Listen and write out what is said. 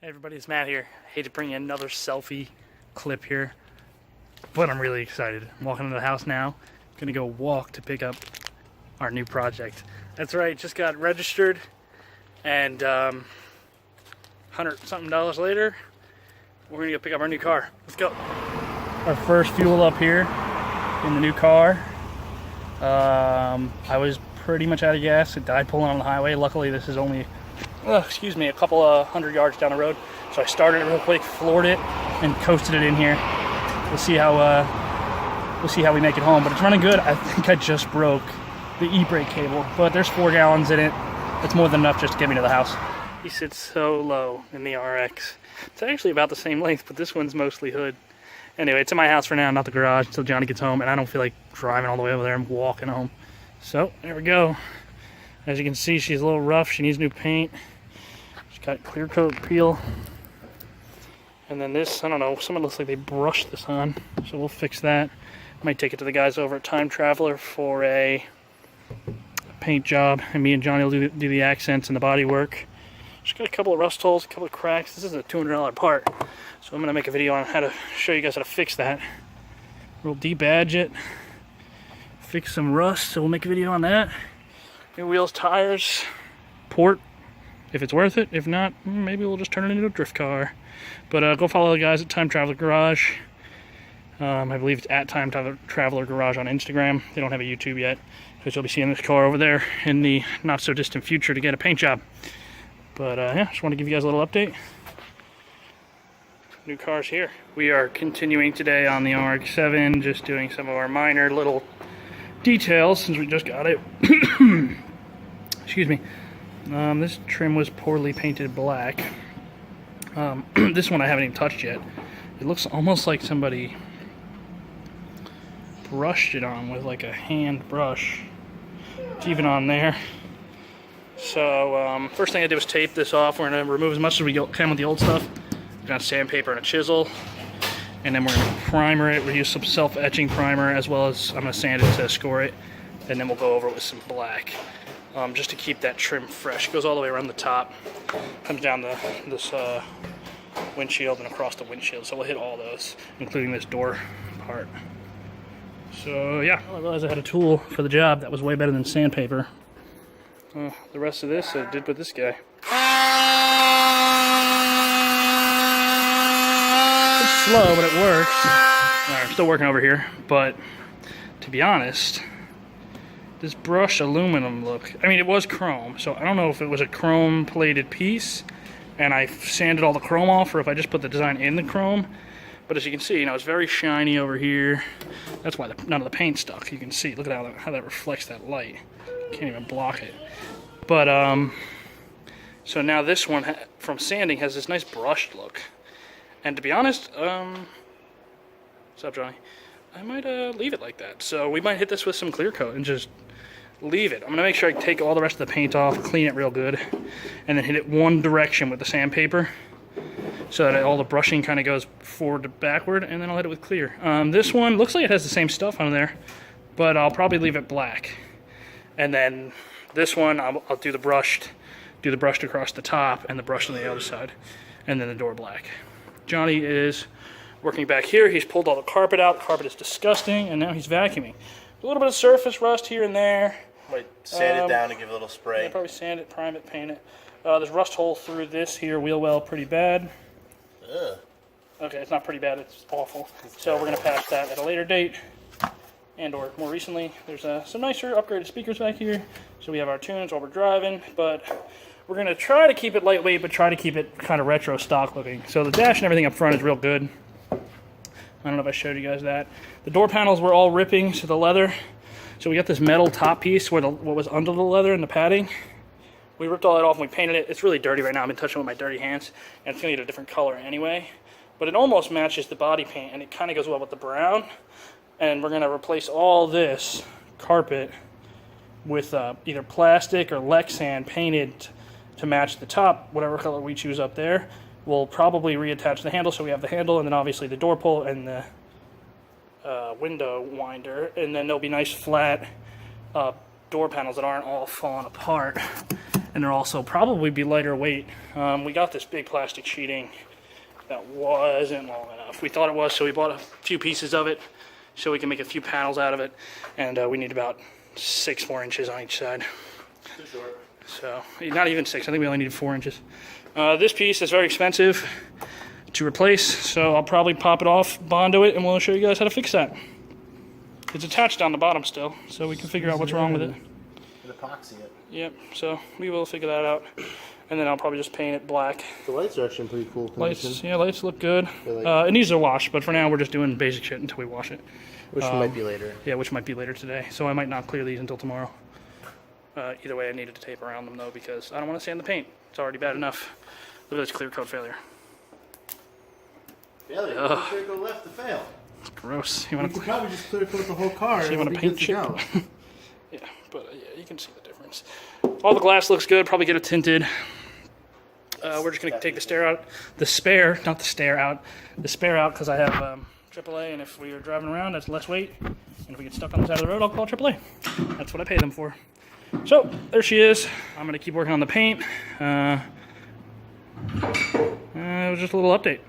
Hey everybody, it's Matt here. Hate to bring you another selfie clip here, but I'm really excited. I'm walking into the house now. Gonna go walk to pick up our new project. That's right, just got registered, and $100-something later, we're gonna go pick up our new car. Let's go. Our first fuel up here in the new car. I was pretty much out of gas. It died pulling on the highway. Luckily, this is only a couple of 100 yards down the road. So I started it real quick, floored it, and coasted it in here. We'll see how we make it home. But it's running good. I think I just broke the e-brake cable, but there's 4 gallons in it. That's more than enough just to get me to the house. He sits so low in the RX. It's actually about the same length, but this one's mostly hood. Anyway, it's in my house for now, not the garage, until Johnny gets home, and I don't feel like driving all the way over there. I'm walking home. So, there we go. As you can see, she's a little rough. She needs new paint. She's got clear coat peel. And then this, I don't know, someone looks like they brushed this on, so we'll fix that. Might take it to the guys over at Time Traveler for a paint job, and me and Johnny will do the accents and the body work. Just got a couple of rust holes, a couple of cracks. This is a $200 part, so I'm going to make a video on how to show you guys how to fix that. We'll debadge it, fix some rust, so we'll make a video on that. New wheels, tires, port, if it's worth it. If not, maybe we'll just turn it into a drift car. But go follow the guys at Time Traveler Garage. I believe it's at Time Traveler Garage on Instagram. They don't have a YouTube yet, because you'll be seeing this car over there in the not so distant future to get a paint job. But yeah, just want to give you guys a little update. New cars here. We are continuing today on the Rx7, just doing some of our minor little details since we just got it. Excuse me. This trim was poorly painted black. This one I haven't even touched yet. It looks almost like somebody brushed it on with like a hand brush. It's even on there. So first thing I did was tape this off. We're going to remove as much as we can with the old stuff. We're going to sandpaper and a chisel. And then we're going to primer it. We'll use some self-etching primer, as well as I'm going to sand it to score it. And then we'll go over it with some black. Just to keep that trim fresh. It goes all the way around the top. Comes down this windshield and across the windshield. So we'll hit all those, including this door part. So yeah, I realized I had a tool for the job that was way better than sandpaper. The rest of this I did with this guy. It's slow, but it works. Alright, I'm still working over here, but to be honest, this brushed aluminum look, I mean, it was chrome, so I don't know if it was a chrome plated piece and I sanded all the chrome off, or if I just put the design in the chrome. But as you can see, it's very shiny over here. That's why none of the paint stuck. You can see, look at how that reflects that light. Can't even block it. But so now this one from sanding has this nice brushed look. And to be honest, what's up, Johnny? I might leave it like that. So we might hit this with some clear coat and just leave it. I'm gonna make sure I take all the rest of the paint off, clean it real good, and then hit it one direction with the sandpaper, so that all the brushing kind of goes forward to backward, and then I'll hit it with clear. This one looks like it has the same stuff on there, but I'll probably leave it black. And then this one, I'll do the brushed across the top and the brushed on the other side, and then the door black. Johnny is working back here. He's pulled all the carpet out. The carpet is disgusting, and now he's vacuuming. A little bit of surface rust here and there. Might sand it down and give it a little spray. Yeah, probably sand it, prime it, paint it. There's rust hole through this here wheel well, pretty bad. Ugh. Okay, it's not pretty bad, it's awful. So we're going to patch that at a later date. And or more recently, there's some nicer upgraded speakers back here. So we have our tunes while we're driving, but we're going to try to keep it lightweight, but try to keep it kind of retro stock looking. So the dash and everything up front is real good. I don't know if I showed you guys that. The door panels were all ripping to the leather. So we got this metal top piece where what was under the leather and the padding. We ripped all that off and we painted it. It's really dirty right now. I've been touching it with my dirty hands, and it's going to get a different color anyway. But it almost matches the body paint, and it kind of goes well with the brown. And we're going to replace all this carpet with either plastic or Lexan painted to match the top, whatever color we choose up there. We'll probably reattach the handle so we have the handle, and then obviously the door pull and the window winder, and then there'll be nice flat door panels that aren't all falling apart. and they'll also probably be lighter weight. We got this big plastic sheeting that wasn't long enough. We thought it was, so we bought a few pieces of it so we can make a few panels out of it, and we need about 6 more inches on each side. Too short. So not even 6. I think we only needed 4 inches. This piece is very expensive to replace, so I'll probably pop it off, Bondo it, and we'll show you guys how to fix that. It's attached on the bottom still, so we can figure out what's wrong with it. And epoxy it. Yep, so we will figure that out. And then I'll probably just paint it black. The lights are actually in pretty cool condition. Lights, yeah, lights look good. It needs a wash, but for now we're just doing basic shit until we wash it. Which might be later. Yeah, which might be later today. So I might not clear these until tomorrow. Either way, I needed to tape around them though because I don't want to sand the paint. It's already bad enough. Look at this clear coat failure. Failure? You should go left to fail. It's gross. You could probably just clear coat the whole car. So you want to paint chip? Yeah, but yeah, you can see the difference. All the glass looks good. Probably get it tinted. We're just gonna take the spare out, the spare out because I have AAA, and if we are driving around, that's less weight. And if we get stuck on the side of the road, I'll call AAA. That's what I pay them for. So there she is. I'm gonna keep working on the paint. It was just a little update.